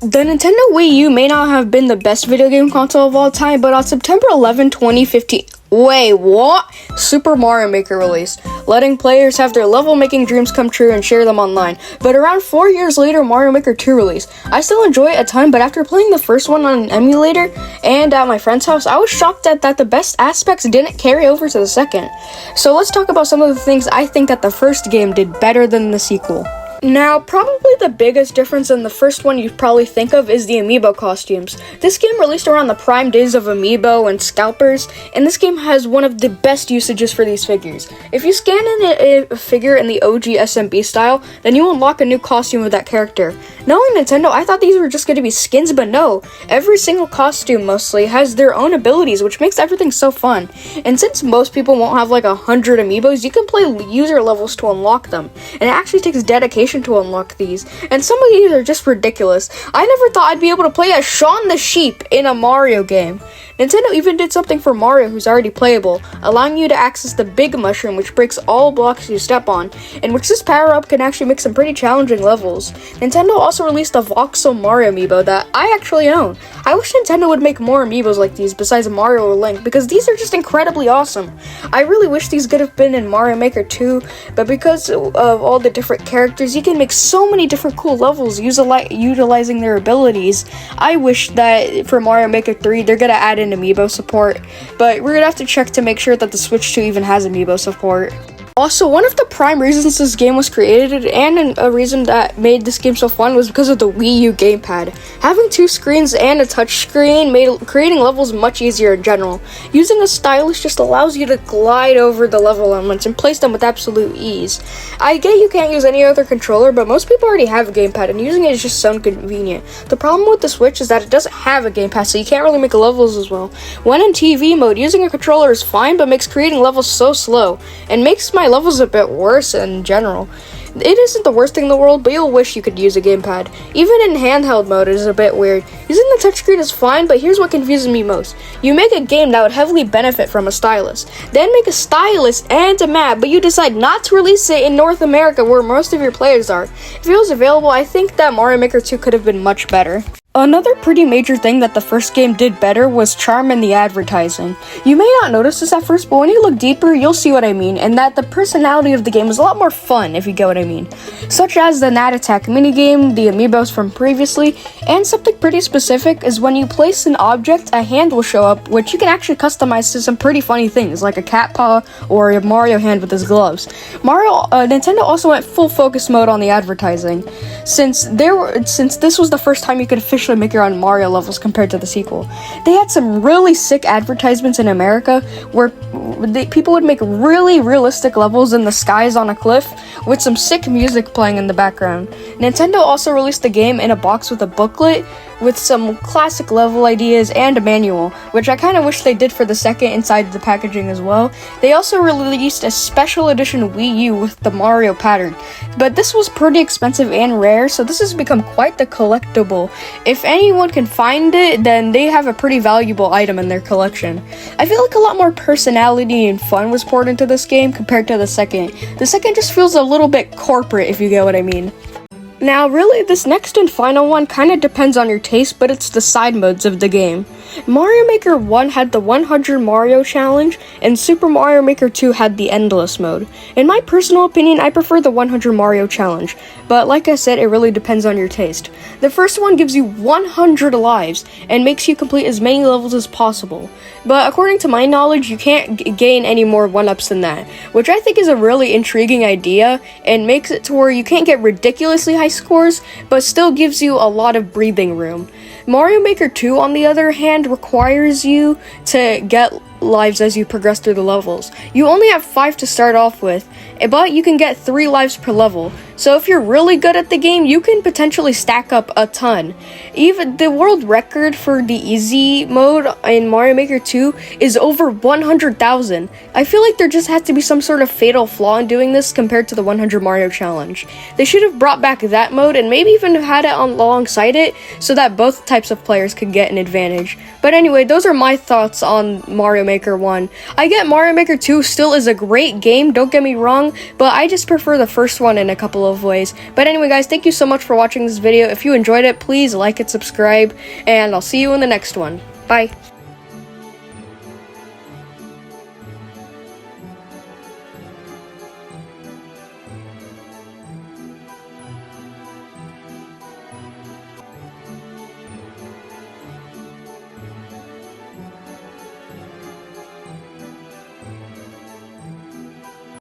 The Nintendo Wii U may not have been the best video game console of all time, but on September 11, 2015, wait, what? Super Mario Maker released, letting players have their level-making dreams come true and share them online. But around 4 years later, Mario Maker 2 released. I still enjoy it a ton, but after playing the first one on an emulator and at my friend's house, I was shocked that the best aspects didn't carry over to the second. So let's talk about some of the things I think that the first game did better than the sequel. Now, probably the biggest difference in the first one you'd probably think of is the Amiibo costumes. This game released around the prime days of Amiibo and scalpers, and this game has one of the best usages for these figures. If you scan in a figure in the OG SMB style, then you unlock a new costume of that character. Knowing Nintendo, I thought these were just going to be skins, but no. Every single costume mostly has their own abilities, which makes everything so fun. And since most people won't have like 100 Amiibos, you can play user levels to unlock them. And it actually takes dedication to unlock these, and some of these are just ridiculous. I never thought I'd be able to play as Shaun the Sheep in a Mario game. Nintendo even did something for Mario who's already playable, allowing you to access the Big Mushroom, which breaks all blocks you step on, and which this power-up can actually make some pretty challenging levels. Nintendo also released a voxel Mario amiibo that I actually own. I wish Nintendo would make more amiibos like these besides Mario or Link, because these are just incredibly awesome. I really wish these could have been in Mario Maker 2, but because of all the different characters, you can make so many different cool levels utilizing their abilities. I wish that for Mario Maker 3, they're gonna add in amiibo support, but we're gonna have to check to make sure that the Switch 2 even has amiibo support. Also, one of the prime reasons this game was created, and a reason that made this game so fun, was because of the Wii U Gamepad. Having two screens and a touchscreen made creating levels much easier in general. Using a stylus just allows you to glide over the level elements and place them with absolute ease. I get you can't use any other controller, but most people already have a gamepad, and using it is just so inconvenient. The problem with the Switch is that it doesn't have a gamepad, so you can't really make levels as well. When in TV mode, using a controller is fine, but makes creating levels so slow, and makes my levels a bit worse in general. It isn't the worst thing in the world, but you'll wish you could use a gamepad. Even in handheld mode, it is a bit weird. Using the touchscreen is fine, but here's what confuses me most. You make a game that would heavily benefit from a stylus, then make a stylus and a map, but you decide not to release it in North America where most of your players are. If it was available, I think that Mario Maker 2 could have been much better. Another pretty major thing that the first game did better was charm in the advertising. You may not notice this at first, but when you look deeper, you'll see what I mean, and that the personality of the game is a lot more fun, if you get what I mean. Such as the Nat Attack minigame, the amiibos from previously, and something pretty specific is when you place an object, a hand will show up, which you can actually customize to some pretty funny things, like a cat paw or a Mario hand with his gloves. Nintendo also went full focus mode on the advertising, since this was the first time you could officially make your own Mario levels compared to the sequel. They had some really sick advertisements in America where people would make really realistic levels in the skies on a cliff with some sick music playing in the background. Nintendo also released the game in a box with a booklet with some classic level ideas and a manual, which I kind of wish they did for the second inside the packaging as well. They also released a special edition Wii U with the Mario pattern, but this was pretty expensive and rare, so this has become quite the collectible. If anyone can find it, then they have a pretty valuable item in their collection. I feel like a lot more personality and fun was poured into this game compared to the second. The second just feels a little bit corporate, if you get what I mean. Now, really, this next and final one kind of depends on your taste, but it's the side modes of the game. Mario Maker 1 had the 100 Mario Challenge, and Super Mario Maker 2 had the Endless mode. In my personal opinion, I prefer the 100 Mario Challenge, but like I said, it really depends on your taste. The first one gives you 100 lives, and makes you complete as many levels as possible. But according to my knowledge, you can't gain any more 1-ups than that, which I think is a really intriguing idea, and makes it to where you can't get ridiculously high scores, but still gives you a lot of breathing room. Mario Maker 2, on the other hand, requires you to get lives as you progress through the levels. You only have 5 to start off with, but you can get 3 lives per level. So if you're really good at the game, you can potentially stack up a ton. Even the world record for the easy mode in Mario Maker 2 is over 100,000. I feel like there just has to be some sort of fatal flaw in doing this compared to the 100 Mario Challenge. They should have brought back that mode and maybe even had it alongside it so that both types of players could get an advantage. But anyway, those are my thoughts on Mario Maker Maker 1. I get Mario Maker 2 still is a great game, don't get me wrong, but I just prefer the first one in a couple of ways. But anyway, guys, thank you so much for watching this video. If you enjoyed it, please like and subscribe, and I'll see you in the next one. Bye.